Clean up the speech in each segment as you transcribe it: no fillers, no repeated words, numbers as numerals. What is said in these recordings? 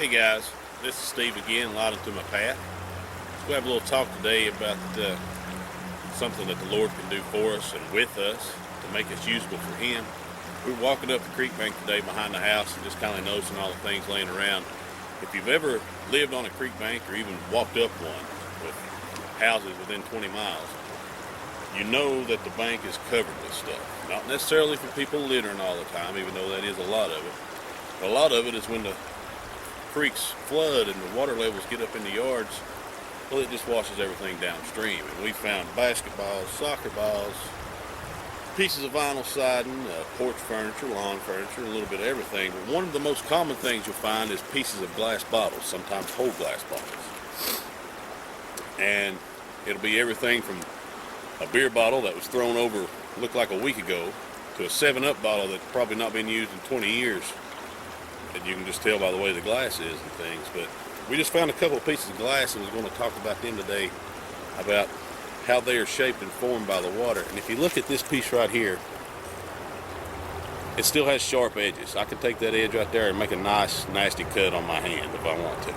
Hey guys, this is Steve again, lighting through my path. We have a little talk today about something that the Lord can do for us and with us to make us usable for Him. We were walking up the creek bank today behind the house and just kind of noticing all the things laying around. If you've ever lived on a creek bank or even walked up one with houses within 20 miles, you know that the bank is covered with stuff. Not necessarily for people littering all the time, even though that is a lot of it. But a lot of it is when the creeks flood and the water levels get up in the yards, well, it just washes everything downstream. And we found basketballs, soccer balls, pieces of vinyl siding, porch furniture, lawn furniture, a little bit of everything. But one of the most common things you'll find is pieces of glass bottles, sometimes whole glass bottles. And it'll be everything from a beer bottle that was thrown over, looked like a week ago, to a 7-Up bottle that's probably not been used in 20 years. And you can just tell by the way the glass is and things. But we just found a couple of pieces of glass and we're going to talk about them today, about how they are shaped and formed by the water. And if you look at this piece right here, it still has sharp edges. I could take that edge right there and make a nice, nasty cut on my hand if I want to.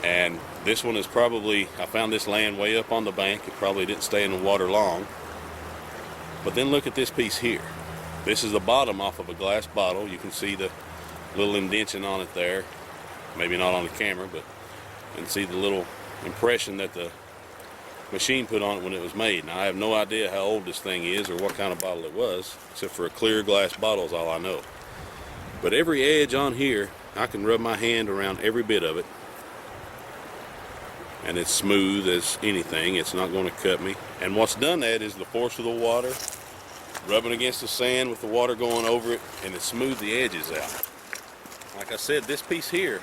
And this one is probably, I found this laying way up on the bank. It probably didn't stay in the water long. But then look at this piece here. This is the bottom off of a glass bottle. You can see the little indentation on it there. Maybe not on the camera, but you can see the little impression that the machine put on it when it was made. Now I have no idea how old this thing is or what kind of bottle it was, except for a clear glass bottle is all I know. But every edge on here, I can rub my hand around every bit of it, and it's smooth as anything. It's not going to cut me. And what's done that is the force of the water rubbing against the sand with the water going over it, and it smoothed the edges out. Like I said, this piece here,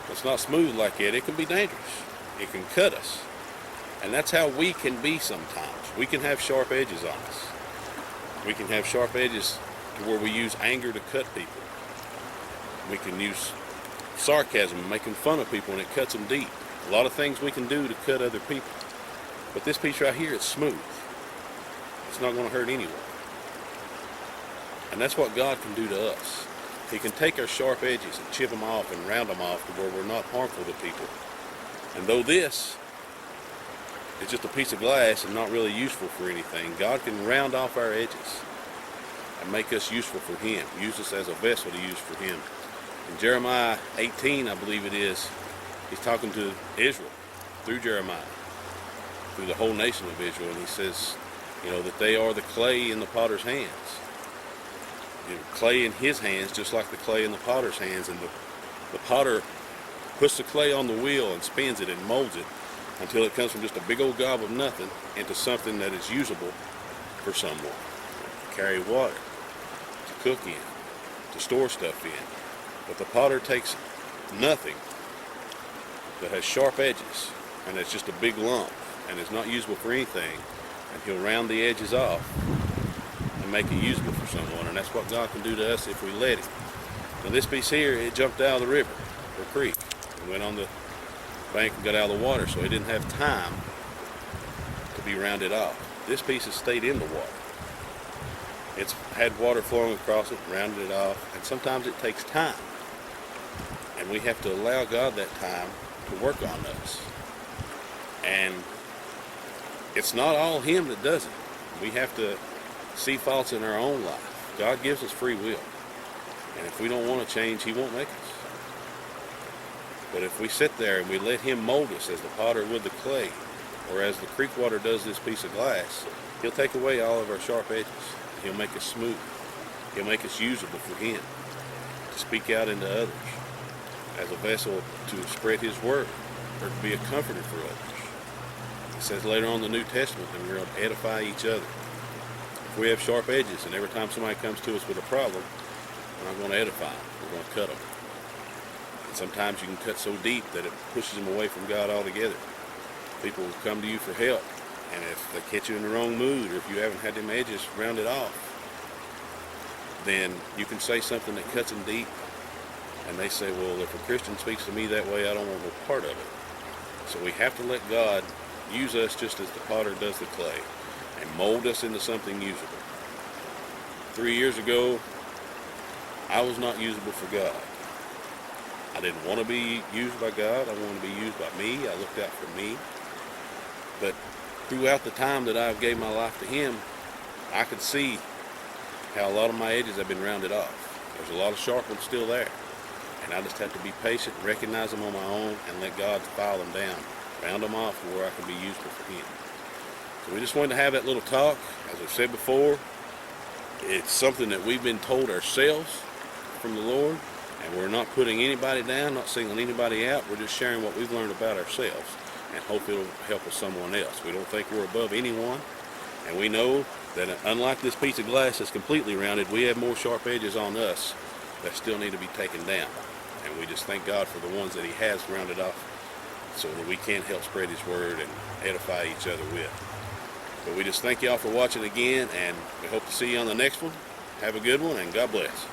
it's not smooth like that. It can be dangerous. It can cut us. And that's how we can be sometimes. We can have sharp edges on us. We can have sharp edges to where we use anger to cut people. We can use sarcasm, making fun of people, and it cuts them deep. A lot of things we can do to cut other people. But this piece right here, it's smooth. It's not going to hurt anyone. And that's what God can do to us. He can take our sharp edges and chip them off and round them off to where we're not harmful to people. And though this is just a piece of glass and not really useful for anything, God can round off our edges and make us useful for Him. Use us as a vessel to use for Him. In Jeremiah 18, I believe it is, He's talking to Israel through Jeremiah, through the whole nation of Israel, and He says, you know, that they are the clay in the potter's hands. You know, clay in His hands, just like the clay in the potter's hands. And the potter puts the clay on the wheel and spins it and molds it until it comes from just a big old gob of nothing into something that is usable for someone. To carry water, to cook in, to store stuff in. But the potter takes nothing that has sharp edges and it's just a big lump and it's not usable for anything, and he'll round the edges off and make it usable for someone. And that's what God can do to us if we let Him. Now this piece here, it jumped out of the river or creek and went on the bank and got out of the water, so it didn't have time to be rounded off. This piece has stayed in the water. It's had water flowing across it, rounded it off, and sometimes it takes time. And we have to allow God that time to work on us. And it's not all Him that does it. We have to see faults in our own life. God gives us free will. And if we don't want to change, He won't make us. But if we sit there and we let Him mold us as the potter would the clay, or as the creek water does this piece of glass, He'll take away all of our sharp edges. He'll make us smooth. He'll make us usable for Him, to speak out into others, as a vessel to spread His word, or to be a comforter for others. It says later on in the New Testament that we're going to edify each other. If we have sharp edges and every time somebody comes to us with a problem, we're not going to edify them. We're going to cut them. And sometimes you can cut so deep that it pushes them away from God altogether. People will come to you for help, and if they catch you in the wrong mood, or if you haven't had them edges rounded off, then you can say something that cuts them deep, and they say, well, if a Christian speaks to me that way, I don't want no part of it. So we have to let God use us just as the potter does the clay and mold us into something usable. 3 years ago, I was not usable for God. I didn't want to be used by God. I wanted to be used by me. I looked out for me. But throughout the time that I gave my life to Him, I could see how a lot of my edges have been rounded off. There's a lot of sharp ones still there. And I just have to be patient, recognize them on my own, and let God file them down, round them off to where I can be useful for Him. So we just wanted to have that little talk. As I've said before, it's something that we've been told ourselves from the Lord, and we're not putting anybody down, not singling anybody out. We're just sharing what we've learned about ourselves, and hope it'll help with someone else. We don't think we're above anyone, and we know that unlike this piece of glass that's completely rounded, we have more sharp edges on us that still need to be taken down. And we just thank God for the ones that He has rounded off so that we can help spread His word and edify each other with. But we just thank y'all for watching again, and we hope to see you on the next one. Have a good one, and God bless.